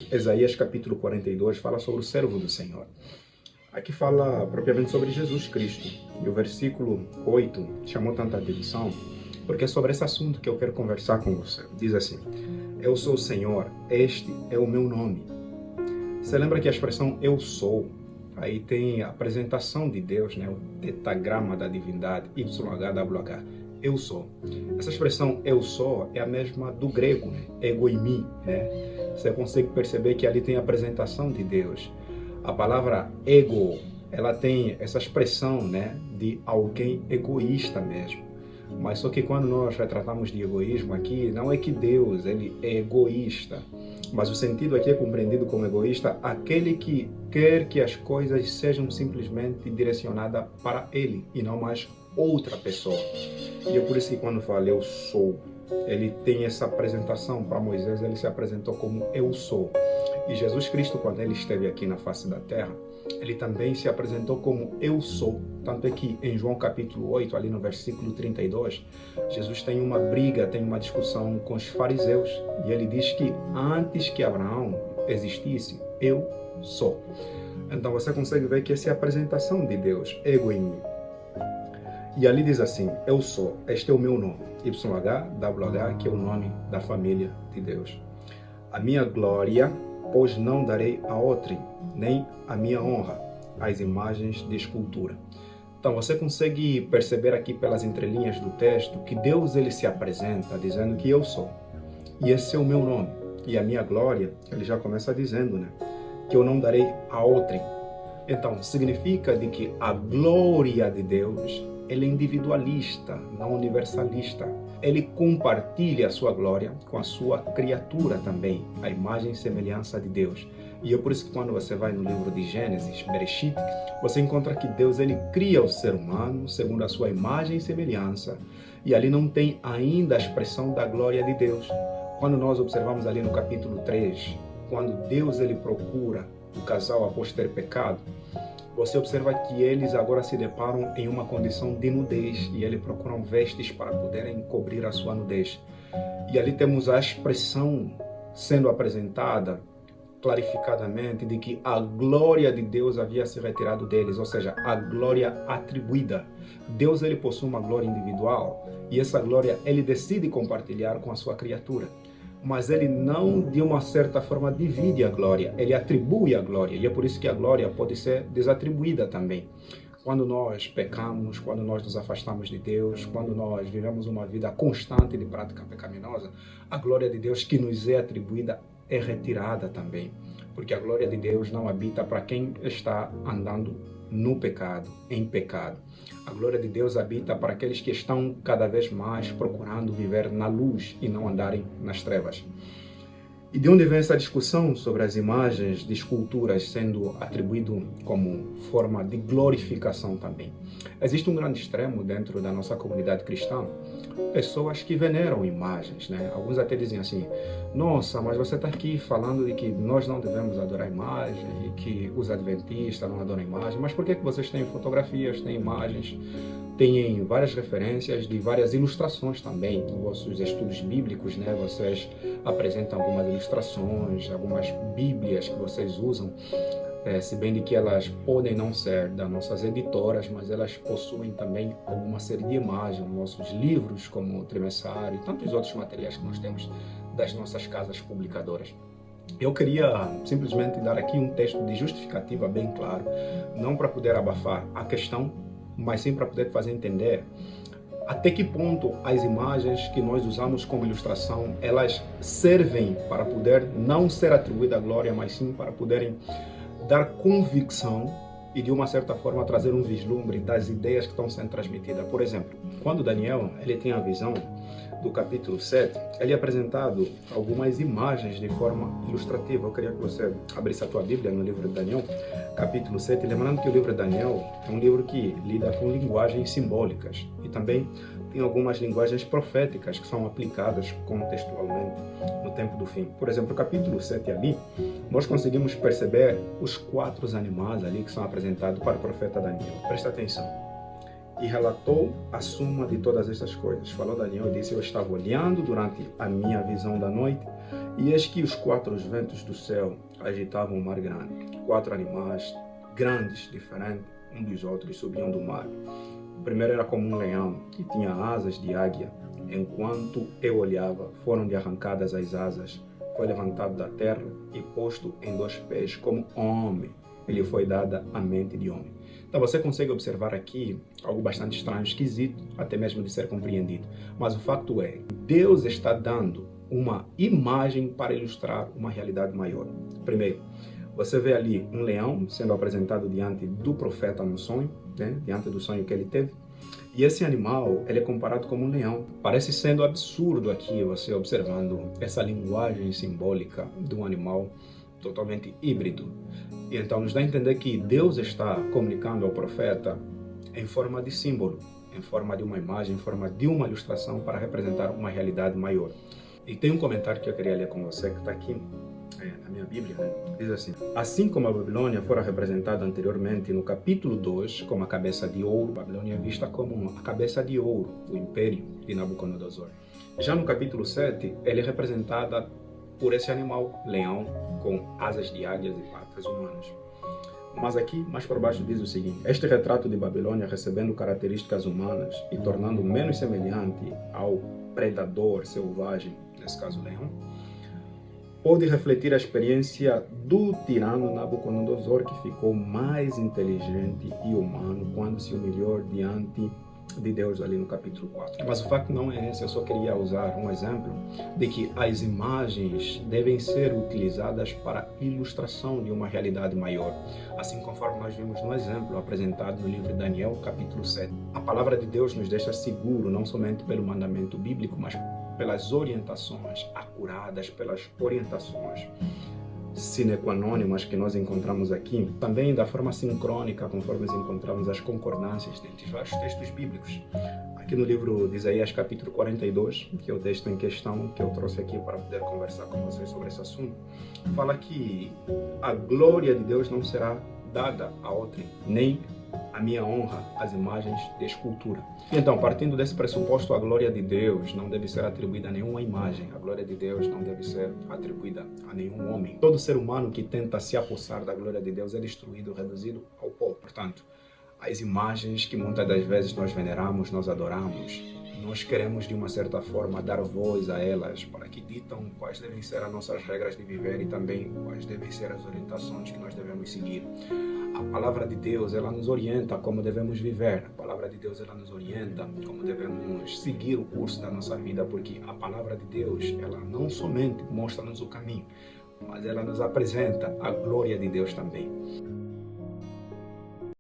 Isaías capítulo 42 fala sobre o servo do Senhor. Aqui fala propriamente sobre Jesus Cristo. E o versículo 8 chamou tanta atenção, porque é sobre esse assunto que eu quero conversar com você. Diz assim: Eu sou o Senhor, este é o meu nome. Você lembra que a expressão eu sou, aí tem a apresentação de Deus, né? O tetagrama da divindade, YHWH. Eu sou. Essa expressão eu sou é a mesma do grego, né? Ego em mim, né? Você consegue perceber que ali tem a apresentação de Deus. A palavra ego, ela tem essa expressão, né, de alguém egoísta mesmo. Mas só que quando nós retratamos de egoísmo aqui, não é que Deus ele é egoísta, mas o sentido aqui é compreendido como egoísta aquele que quer que as coisas sejam simplesmente direcionadas para ele e não mais outra pessoa. E é por isso que quando fala eu sou, ele tem essa apresentação para Moisés, ele se apresentou como eu sou. E Jesus Cristo, quando ele esteve aqui na face da terra, ele também se apresentou como eu sou. Tanto é que em João capítulo 8, ali no versículo 32, Jesus tem uma briga, tem uma discussão com os fariseus. E ele diz que antes que Abraão existisse, eu sou. Então você consegue ver que essa é a apresentação de Deus, ego em mim. E ali diz assim, eu sou, este é o meu nome, YHWH, que é o nome da família de Deus. A minha glória, pois não darei a outrem, nem a minha honra, às imagens de escultura. Então você consegue perceber aqui pelas entrelinhas do texto que Deus ele se apresenta dizendo que eu sou. E esse é o meu nome. E a minha glória, ele já começa dizendo, né, que eu não darei a outrem. Então significa de que a glória de Deus ele é individualista, não universalista. Ele compartilha a sua glória com a sua criatura também, a imagem e semelhança de Deus. E é por isso que quando você vai no livro de Gênesis, Bereshit, você encontra que Deus ele cria o ser humano segundo a sua imagem e semelhança. E ali não tem ainda a expressão da glória de Deus. Quando nós observamos ali no capítulo 3, quando Deus ele procura o casal após ter pecado, você observa que eles agora se deparam em uma condição de nudez e eles procuram vestes para poderem cobrir a sua nudez. E ali temos a expressão sendo apresentada clarificadamente de que a glória de Deus havia se retirado deles, ou seja, a glória atribuída. Deus ele possui uma glória individual e essa glória ele decide compartilhar com a sua criatura. Mas ele não, de uma certa forma, divide a glória, ele atribui a glória, e é por isso que a glória pode ser desatribuída também. Quando nós pecamos, quando nós nos afastamos de Deus, quando nós vivemos uma vida constante de prática pecaminosa, a glória de Deus que nos é atribuída é retirada também, porque a glória de Deus não habita para quem está andando no pecado, em pecado. A glória de Deus habita para aqueles que estão cada vez mais procurando viver na luz e não andarem nas trevas. E de onde vem essa discussão sobre as imagens de esculturas sendo atribuído como forma de glorificação também? Existe um grande extremo dentro da nossa comunidade cristã, pessoas que veneram imagens, né? Alguns até dizem assim, nossa, mas você está aqui falando de que nós não devemos adorar imagem e que os adventistas não adoram imagem, mas por que vocês têm fotografias, têm imagens, têm várias referências de várias ilustrações também? Nos vossos estudos bíblicos, né? Vocês apresentam algumas ilustrações, algumas bíblias que vocês usam, se bem de que elas podem não ser das nossas editoras, mas elas possuem também alguma série de imagens, nossos livros como o Trimessário e tantos outros materiais que nós temos das nossas casas publicadoras. Eu queria simplesmente dar aqui um texto de justificativa bem claro, não para poder abafar a questão, mas sim para poder fazer entender até que ponto as imagens que nós usamos como ilustração, elas servem para poder não ser atribuída a glória, mas sim para poderem dar convicção e de uma certa forma trazer um vislumbre das ideias que estão sendo transmitidas. Por exemplo, quando Daniel ele tem a visão do capítulo 7, ele é apresentado algumas imagens de forma ilustrativa. Eu queria que você abrisse a tua Bíblia no livro de Daniel, capítulo 7, lembrando que o livro de Daniel é um livro que lida com linguagens simbólicas e também tem algumas linguagens proféticas que são aplicadas contextualmente no tempo do fim. Por exemplo, no capítulo 7 ali, nós conseguimos perceber os 4 animais ali que são apresentados para o profeta Daniel. Presta atenção. e relatou a suma de todas estas coisas. Falou Daniel e disse: eu estava olhando durante a minha visão da noite, e eis que os 4 ventos do céu agitavam o mar grande. 4 animais grandes, diferentes um dos outros, subiam do mar. O primeiro era como um leão, que tinha asas de águia. Enquanto eu olhava, foram-lhe arrancadas as asas. Foi levantado da terra e posto em 2 pés como homem. Ele foi dada a mente de homem. Então você consegue observar aqui algo bastante estranho, esquisito, até mesmo de ser compreendido. Mas o fato é, Deus está dando uma imagem para ilustrar uma realidade maior. Primeiro, você vê ali um leão sendo apresentado diante do profeta no sonho, diante do sonho que ele teve. E esse animal, ele é comparado como um leão. Parece sendo absurdo aqui você observando essa linguagem simbólica de um animal totalmente híbrido. E então nos dá a entender que Deus está comunicando ao profeta em forma de símbolo, em forma de uma imagem, em forma de uma ilustração para representar uma realidade maior. E tem um comentário que eu queria ler com você, que está aqui na minha Bíblia, diz assim: assim como a Babilônia fora representada anteriormente no capítulo 2 como a cabeça de ouro, a Babilônia é vista como a cabeça de ouro, o império de Nabucodonosor. Já no capítulo 7, ela é representada por esse animal, leão, com asas de águias e patas humanas. Mas aqui, mais por baixo, diz o seguinte: este retrato de Babilônia, recebendo características humanas e tornando menos semelhante ao predador selvagem, nesse caso leão, pode refletir a experiência do tirano Nabucodonosor, que ficou mais inteligente e humano quando se humilhou diante de Deus ali no capítulo 4. Mas o fato não é esse, eu só queria usar um exemplo de que as imagens devem ser utilizadas para ilustração de uma realidade maior, assim conforme nós vimos no exemplo apresentado no livro de Daniel, capítulo 7. A palavra de Deus nos deixa seguro, não somente pelo mandamento bíblico, mas pelas orientações acuradas, pelas orientações sine qua non que nós encontramos aqui, também da forma sincrônica, conforme nós encontramos as concordâncias dentre vários textos bíblicos. Aqui no livro de Isaías, capítulo 42, que é o texto em questão que eu trouxe aqui para poder conversar com vocês sobre esse assunto, fala que a glória de Deus não será dada a outrem, nem a minha honra às imagens de escultura. Então, partindo desse pressuposto, a glória de Deus não deve ser atribuída a nenhuma imagem. A glória de Deus não deve ser atribuída a nenhum homem. Todo ser humano que tenta se apossar da glória de Deus é destruído, reduzido ao pó. Portanto, as imagens que muitas das vezes nós veneramos, nós adoramos, nós queremos de uma certa forma dar voz a elas para que ditam quais devem ser as nossas regras de viver e também quais devem ser as orientações que nós devemos seguir. A palavra de Deus, ela nos orienta como devemos viver. A palavra de Deus, ela nos orienta como devemos seguir o curso da nossa vida, porque a palavra de Deus, ela não somente mostra-nos o caminho, mas ela nos apresenta a glória de Deus também.